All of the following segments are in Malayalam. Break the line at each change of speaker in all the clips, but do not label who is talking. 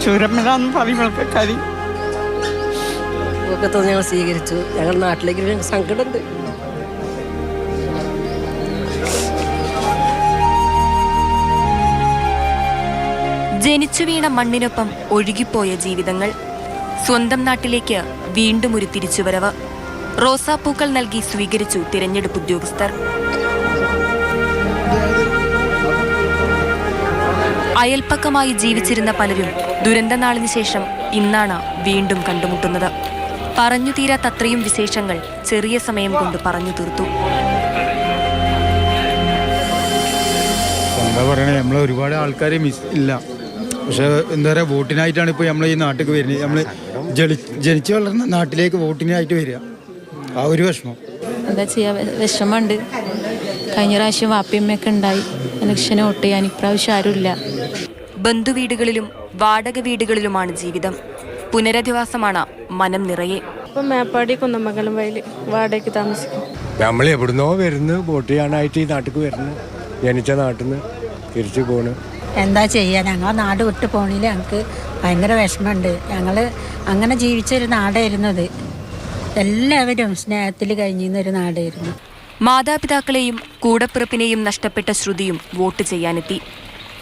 ചുരമ്മലാന്ന് പറയുമ്പോഴൊക്കെ കരി
ഒക്കെ തോന്നി ഞങ്ങൾ സ്വീകരിച്ചു. ഞങ്ങൾ നാട്ടിലേക്ക് ഞങ്ങൾക്ക് സങ്കടമുണ്ട്.
ജനിച്ചു വീണ മണ്ണിനൊപ്പം ഒഴുകിപ്പോയ ജീവിതങ്ങൾ. സ്വന്തം നാട്ടിലേക്ക് വീണ്ടും ഒരു തിരിച്ചുവരവ്. റോസാപ്പൂക്കൾ നൽകി സ്വീകരിച്ചു തിരഞ്ഞെടുപ്പ് ഉദ്യോഗസ്ഥർ. അയൽപ്പക്കമായി ജീവിച്ചിരുന്ന പലരും ദുരന്തനാളിന് ശേഷം ഇന്നാണ് വീണ്ടും കണ്ടുമുട്ടുന്നത്. പറഞ്ഞു തീരാത്തത്രയും വിശേഷങ്ങൾ ചെറിയ സമയം കൊണ്ട് പറഞ്ഞു തീർത്തു.
എന്താ പറയണേ, നമ്മൾ ഒരുപാട് ആൾക്കാരെ മിസ് ഇല്ല. പക്ഷെ എന്താ പറയുക, വോട്ടിനായിട്ടാണ് ഇപ്പോൾ നമ്മൾ ഈ നാട്ടിലേക്ക് വരുന്നത്. നമ്മൾ ജനിച്ചു വളർന്ന നാട്ടിലേക്ക് വോട്ടിനായിട്ട് വരിക. ആ ഒരു വിഷമം
എന്താ ചെയ്യുക, വിഷമമുണ്ട്. കഴിഞ്ഞ പ്രാവശ്യം വാപ്പിയമ്മയൊക്കെ ഉണ്ടായി ഇലക്ഷന് വോട്ട് ചെയ്യാൻ. ഇപ്രാവശ്യം ആരുമില്ല.
ബന്ധുവീടുകളിലും വാടക വീടുകളിലുമാണ് ജീവിതം. പുനരധിവാസമാണ് മനം നിറയെ.
ഇപ്പം മേപ്പാടി കുന്നമംഗലം വയൽ വാടകയ്ക്ക് താമസിക്കും.
നമ്മൾ എവിടുന്നോ വരുന്നു, വോട്ട് ചെയ്യാനായിട്ട് ഈ നാട്ടിൽ വരുന്നു. ജനിച്ച നാട്ടിൽ നിന്ന് തിരിച്ചു പോണു.
എന്താ ചെയ്യുക, ഞങ്ങൾ നാട് വിട്ട് പോണില്ല. ഞങ്ങൾക്ക് ഭയങ്കര വിഷമമുണ്ട്. ഞങ്ങൾ അങ്ങനെ ജീവിച്ചൊരു നാടായിരുന്നത്. എല്ലാവരും സ്നേഹത്തിൽ കഴിഞ്ഞിരുന്നൊരു നാടായിരുന്നു.
മാതാപിതാക്കളെയും കൂടപ്പിറപ്പിനെയും നഷ്ടപ്പെട്ട ശ്രുതിയും വോട്ട് ചെയ്യാനെത്തി.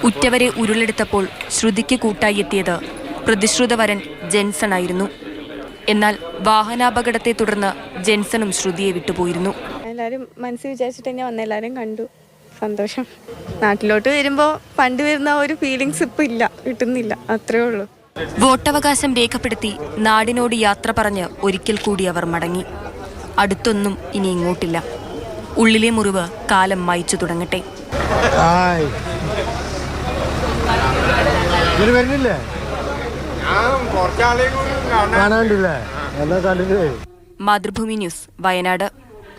ഉറ്റവരെ ഉരുളെടുത്തപ്പോൾ ശ്രുതിക്ക് കൂട്ടായി എത്തിയത് പ്രതിശ്രുതവരൻ ജെൻസൺ ആയിരുന്നു. എന്നാൽ വാഹനാപകടത്തെ തുടർന്ന് ജെൻസണും ശ്രുതിയെ വിട്ടുപോയിരുന്നു.
എല്ലാവരും മനസ്സിൽ വിചാരിച്ചിട്ട് തന്നെ വന്ന, എല്ലാവരും കണ്ടു. സന്തോഷം. നാട്ടിലോട്ട് വരുമ്പോൾ പണ്ട് വരുന്ന ഒരു ഫീലിങ്സ് ഇപ്പം ഇല്ല, കിട്ടുന്നില്ല. അത്രേ ഉള്ളൂ.
വോട്ടവകാശം രേഖപ്പെടുത്തി നാടിനോട് യാത്ര പറഞ്ഞ് ഒരിക്കൽ കൂടി അവർ മടങ്ങി. അടുത്തൊന്നും ഇനി ഇങ്ങോട്ടില്ല. ഉള്ളിലെ മുറിവ് കാലം മായ്ച്ചു തുടങ്ങട്ടെ. മാതൃഭൂമി ന്യൂസ്, വയനാട്.